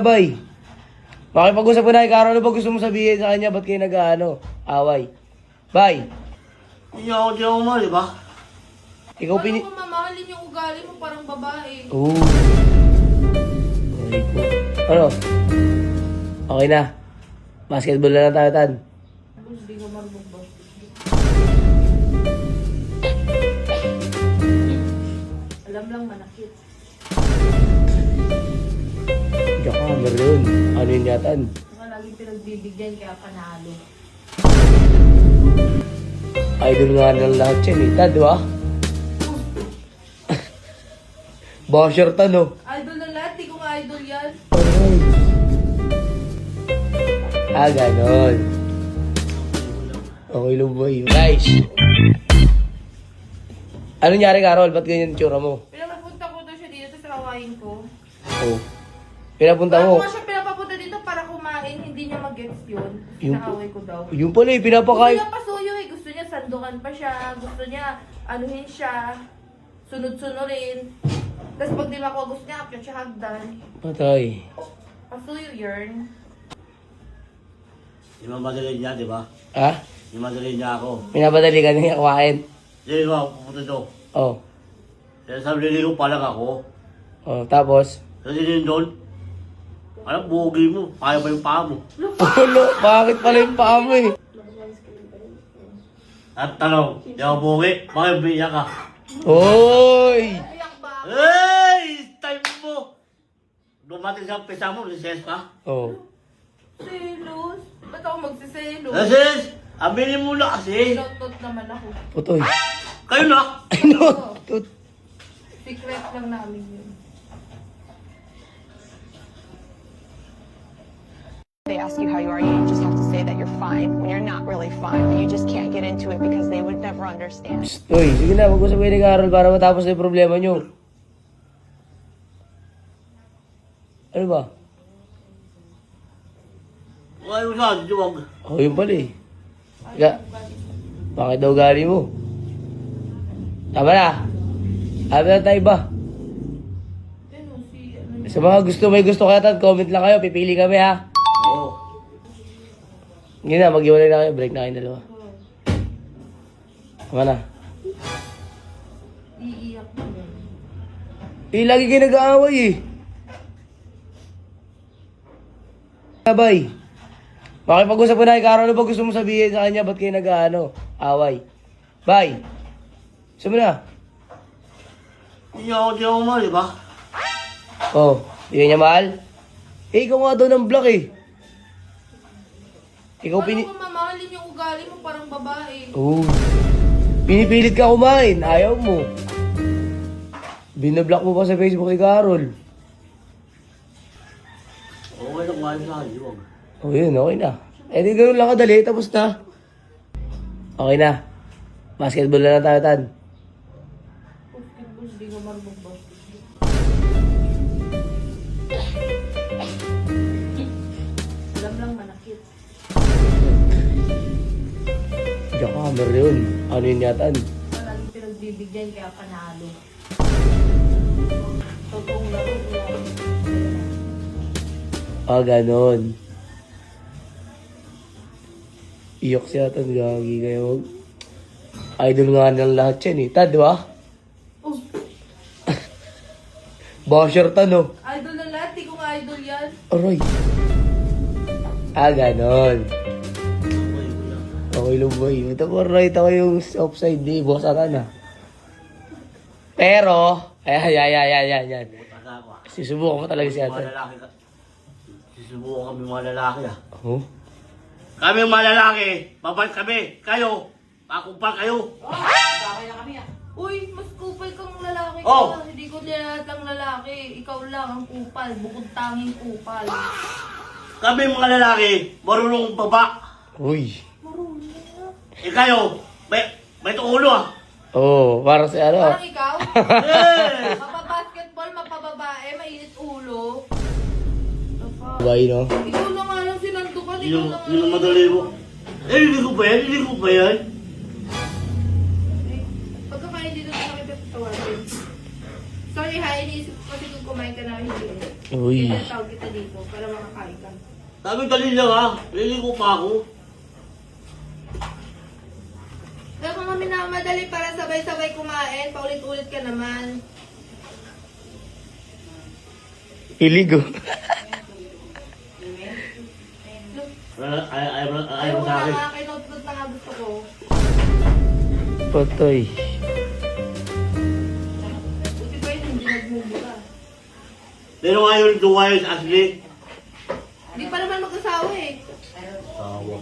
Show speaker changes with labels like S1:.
S1: Bay, makipag-usap ko na kay Carol. Ano ba gusto mo sabihin sa kanya? Ba't kayo away? Bay,
S2: Hindi ako mali ba?
S1: ikaw
S3: Paano mo mamahalin yung ugali mo parang babae?
S1: Oo. Very good. Ano? Okay na. Basketball na lang tayo, Tan.
S3: Hindi ko marunong ba? Alam lang manakit.
S1: Diyan ka, meron. Ano yun yatan?
S3: Saka laging pinagbibigyan kaya panalo.
S1: Idol nga ng lahat yan eh. Tan, di ba? Basher, Tan, oh.
S3: Idol na lahat, di ko nga idol yan.
S1: Ganon. Okay lang ba yun? Guys! Ano nangyari, Carol? Ba't ganyan yung tsura mo?
S3: Pinapapunta ko doon siya dito sa kawain ko.
S1: Oh. Pinapunta
S3: Parang
S1: mo.
S3: ko siya pinapapunta dito para kumain, hindi niya mag-gets yun.
S1: Yung-
S3: Nakaway ko daw.
S1: Yung pala eh,
S3: Gusto
S1: pinapakain.
S3: niya pasuyo eh. Gusto niya sandukan pa siya. Gusto niya anuhin siya. Sunod-sunurin. Tapos pag di makuha gusto niya, akyat siya hagdan.
S1: Patay.
S3: Pasuyo yun.
S2: Di ba madali niya, di ba?
S1: Ha?
S2: Di madali niya ako.
S1: Pinapadali ka niya kumain.
S2: Di ba, pupunta doon.
S1: Oh.
S2: Kaya sa liligo pa lang ako.
S1: Oh, tapos?
S2: Kasi din doon, alam, bugi mo. Kaya ba yung paa mo?
S1: Ulo, bakit pala yung paa mo eh?
S2: At tanong, di ako bugi. Bakit biyak ka?
S1: Hoy!
S3: Iyak ba?
S2: Hey! Time mo! Dumating sa pisa mo, recess ka?
S1: Oh.
S3: Selos? Ba't ako magsiselos?
S2: Recess! Aminin mo na kasi.
S3: Lotot naman ako.
S1: Putoy.
S2: Kayo na!
S1: Ano? Tut.
S3: Secret lang namin yun.
S4: They ask you how you are, you just have to say that you're fine when you're not really fine, but you just can't get into it because they would never understand.
S1: Uy, sige na, mag-usap kayo ni Carol para matapos na yung problema nyo. Ano ba?
S2: Ayaw na, diwag.
S1: Oh, yun pala eh. Bakit daw gali mo? Tama na. Sabi na tayo ba?
S3: Ano si ano
S1: Sa mga may gusto kaya tan, comment lang kayo. Pipili kami ha.
S2: Oo.
S1: Hindi na, mag-iwalay na kayo. Break na kayong dalawa. Tama na.
S3: iiyak mo yun.
S1: Eh, lagi kayo nag-aaway eh. Bay, makipag-usap ko na kay Carol. Ano ba gusto mo sabihin sa kanya? Ba't kayo away? Bay, gusto mo na?
S2: Hindi ako mali ba?
S1: Oh, hindi niya mahal? Eh, ikaw nga daw ng block eh. Ikaw
S3: Paano mo mamahalin yung ugali mo parang babae?
S1: Oh, pinipilit ka kumain. Ayaw mo. Binablock mo pa sa Facebook ni Carol.
S2: Okay lang, ayaw na, diwag.
S1: Oh, yun. Okay na. Eh, di ganun lang kadali. Tapos na. Okay na. Basketball na lang tayo, Tan.
S3: Basketball, hindi ko marunong basketball. Alam lang manakit.
S1: Diyan ka, meron. Ano yun yatan?
S3: Saka laging pinagbibigyan kaya panalo. Totoong laro.
S1: Ganon. Iyok siya, Tan. Gagi kayo. Idol nga ng lahat yan eh. Tan, di ba?
S3: Oh,
S1: Basher, Tan, oh.
S3: idol na lahat, di ko nga idol yan.
S1: Aray. Ganon. Okay lang ba yun? Ito po, right ako yung offside di. Boss ata na. Pero, yan.
S2: Taga ako.
S1: Susubukan mo talaga si
S2: Mga
S1: ate.
S2: lalaki ka. Susubukan kami mga lalaki ah.
S1: Oh?
S2: Kami mga lalaki, babalik kami. Kayo, pakumpal kayo.
S3: Uy, mas kupal kang lalaki ka.
S2: Oh!
S3: Hindi ko lahat ang lalaki. Ikaw lang ang kupal. Bukod tanging kupal.
S2: Kami mga lalaki, marunong baba.
S1: Uy.
S2: Eh kayo, may ulo ah.
S1: Oh, parang si ano.
S3: Parang ikaw?
S2: Eh!
S3: Mapabasketball, mapababae, mainit ulo.
S1: Bay, no?
S3: Ikaw na nga lang sinandukan. Ikaw na nga
S2: Yun ang
S3: lang.
S2: madali mo. Eh, hindi ko ba yan? Hindi ko ba yan?
S3: Pagkakain dito na kita tawagin. Sorry ha, iniisip ko kasi kung kumain ka na hindi.
S1: Uy.
S3: Kaya tawag kita dito para makakain ka.
S2: Sabi dali lang ha. Liligo pa ako.
S3: Kaya kung kami na madali para sabay-sabay kumain, paulit-ulit ka naman.
S1: Iligo.
S2: Ayaw
S3: Ayaw
S2: mo
S3: ko
S2: sa
S3: na
S2: akin.
S3: nga, kinotpot na nga gusto ko.
S1: Potoy.
S3: Buti pa yun, hindi nagmumura.
S2: Pero ngayon, duwayo sa Ashley.
S3: Hindi pa naman mag-asawa eh.
S2: Tawa.